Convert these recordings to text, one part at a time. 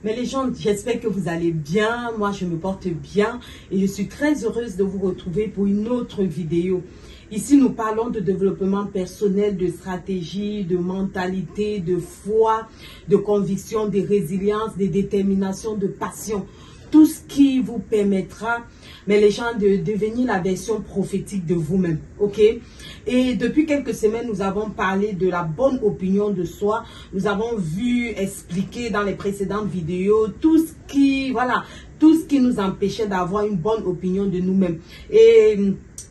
Mais les gens, j'espère que vous allez bien. Moi, je me porte bien et je suis très heureuse de vous retrouver pour une autre vidéo. Ici, nous parlons de développement personnel, de stratégie, de mentalité, de foi, de conviction, de résilience, de détermination, de passion. Tout ce qui vous permettra, mais les gens, de devenir la version prophétique de vous-même. Ok? Et depuis quelques semaines, nous avons parlé de la bonne opinion de soi. Nous avons vu expliquer dans les précédentes vidéos tout ce qui nous empêchait d'avoir une bonne opinion de nous-mêmes. Et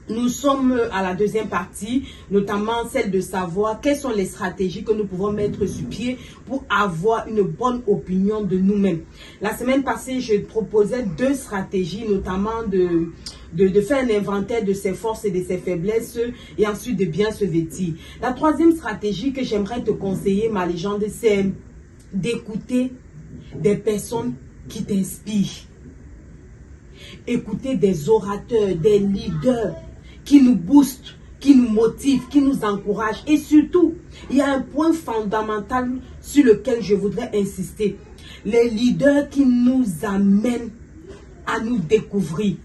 nous sommes à la deuxième partie, notamment celle de savoir quelles sont les stratégies que nous pouvons mettre sur pied pour avoir une bonne opinion de nous-mêmes. La semaine passée, je proposais deux stratégies, notamment de faire un inventaire de ses forces et de ses faiblesses et ensuite de bien se vêtir. La troisième stratégie que j'aimerais te conseiller, ma légende, c'est d'écouter des personnes qui t'inspirent. Écouter des orateurs, des leaders qui nous boostent, qui nous motivent, qui nous encouragent. Et surtout, il y a un point fondamental sur lequel je voudrais insister. Les leaders qui nous amènent à nous découvrir.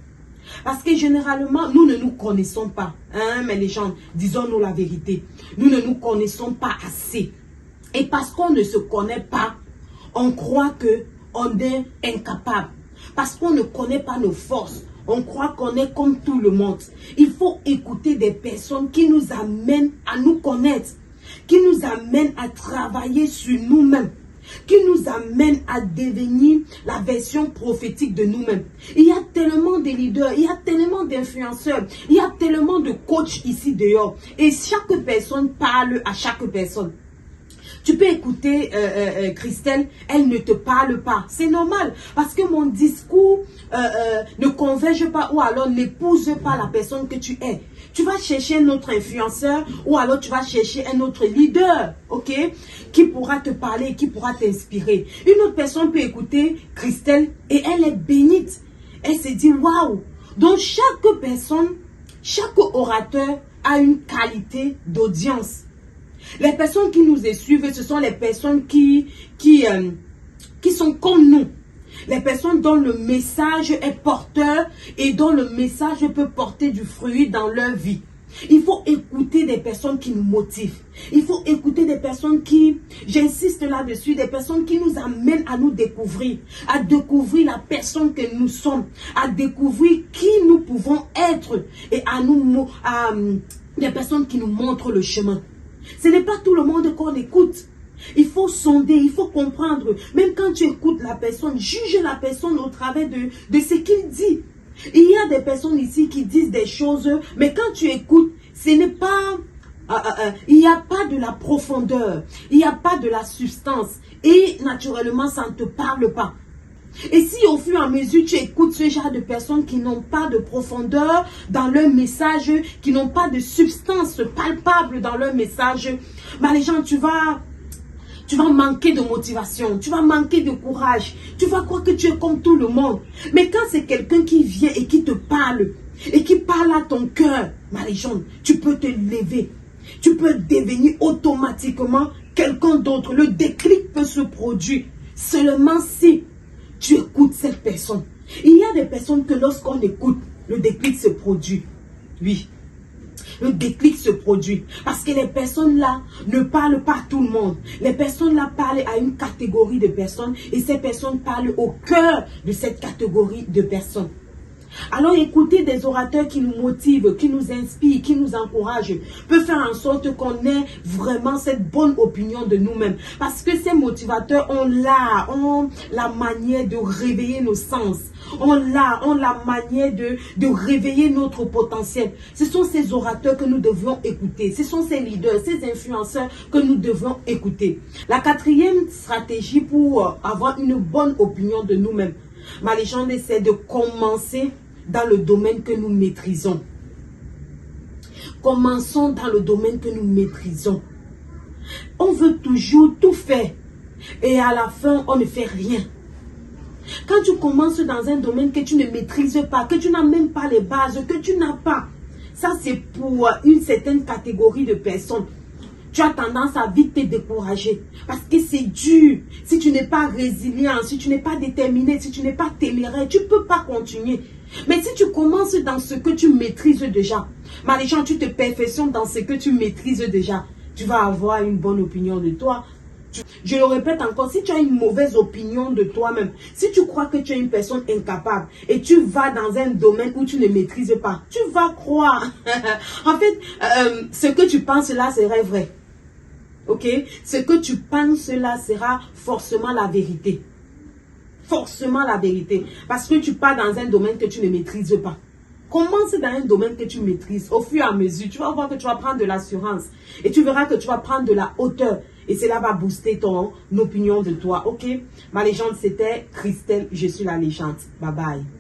Parce que généralement, nous ne nous connaissons pas. Hein, mais les gens, disons-nous la vérité. Nous ne nous connaissons pas assez. Et parce qu'on ne se connaît pas, on croit qu'on est incapable. Parce qu'on ne connaît pas nos forces. On croit qu'on est comme tout le monde. Il faut écouter des personnes qui nous amènent à nous connaître. Qui nous amènent à travailler sur nous-mêmes. Qui nous amènent à devenir la version prophétique de nous-mêmes. Il y a tellement de leaders, il y a tellement d'influenceurs, il y a tellement de coachs ici dehors. Et chaque personne parle à chaque personne. Tu peux écouter Christelle, elle ne te parle pas. C'est normal parce que mon discours ne converge pas ou alors n'épouse pas la personne que tu es. Tu vas chercher un autre influenceur ou alors tu vas chercher un autre leader, ok, qui pourra te parler, qui pourra t'inspirer. Une autre personne peut écouter Christelle et elle est bénite. Elle se dit waouh. Donc chaque personne, chaque orateur a une qualité d'audience. Les personnes qui nous suivent, ce sont les personnes qui sont comme nous. Les personnes dont le message est porteur et dont le message peut porter du fruit dans leur vie. Il faut écouter des personnes qui nous motivent. Il faut écouter des personnes qui, j'insiste là-dessus, des personnes qui nous amènent à nous découvrir. À découvrir la personne que nous sommes. À découvrir qui nous pouvons être. Et des personnes qui nous montrent le chemin. Ce n'est pas tout le monde qu'on écoute. Il faut sonder, il faut comprendre. Même quand tu écoutes la personne, juge la personne au travers de ce qu'il dit. Il y a des personnes ici qui disent des choses, mais quand tu écoutes, ce n'est pas... il n'y a pas de la profondeur, il n'y a pas de la substance. Et naturellement, ça ne te parle pas. Et si au fur et à mesure tu écoutes ce genre de personnes qui n'ont pas de profondeur dans leur message, qui n'ont pas de substance palpable dans leur message, bah les gens, tu vas manquer de motivation, tu vas manquer de courage, tu vas croire que tu es comme tout le monde. Mais quand c'est quelqu'un qui vient et qui te parle, et qui parle à ton cœur, bah les gens, tu peux te lever, tu peux devenir automatiquement quelqu'un d'autre. Le déclic peut se produire seulement si tu écoutes cette personne. Il y a des personnes que lorsqu'on écoute, le déclic se produit. Oui, le déclic se produit. Parce que les personnes là ne parlent pas à tout le monde. Les personnes là parlent à une catégorie de personnes et ces personnes parlent au cœur de cette catégorie de personnes. Alors écouter des orateurs qui nous motivent, qui nous inspirent, qui nous encouragent, peut faire en sorte qu'on ait vraiment cette bonne opinion de nous-mêmes. Parce que ces motivateurs ont la manière de réveiller nos sens. Ont la manière de réveiller notre potentiel. Ce sont ces orateurs que nous devons écouter. Ce sont ces leaders, ces influenceurs que nous devons écouter. La quatrième stratégie pour avoir une bonne opinion de nous-mêmes, ma légende, c'est de commencer dans le domaine que nous maîtrisons. Commençons dans le domaine que nous maîtrisons. On veut toujours tout faire et à la fin, on ne fait rien. Quand tu commences dans un domaine que tu ne maîtrises pas, que tu n'as même pas les bases, que tu n'as pas, ça c'est pour une certaine catégorie de personnes. Tu as tendance à vite te décourager parce que c'est dur. Si tu n'es pas résilient, si tu n'es pas déterminé, si tu n'es pas téméraire, tu ne peux pas continuer. Mais si tu commences dans ce que tu maîtrises déjà, Marie-Jeanne, tu te perfectionnes dans ce que tu maîtrises déjà, tu vas avoir une bonne opinion de toi. Je le répète encore, si tu as une mauvaise opinion de toi-même, si tu crois que tu es une personne incapable et tu vas dans un domaine où tu ne maîtrises pas, tu vas croire. En fait, ce que tu penses là serait vrai. Ok? Ce que tu penses là sera forcément la vérité. Forcément la vérité. Parce que tu pars dans un domaine que tu ne maîtrises pas. Commence dans un domaine que tu maîtrises. Au fur et à mesure, tu vas voir que tu vas prendre de l'assurance. Et tu verras que tu vas prendre de la hauteur. Et cela va booster ton opinion de toi. Ok? Ma légende, c'était Christelle. Je suis la légende. Bye bye.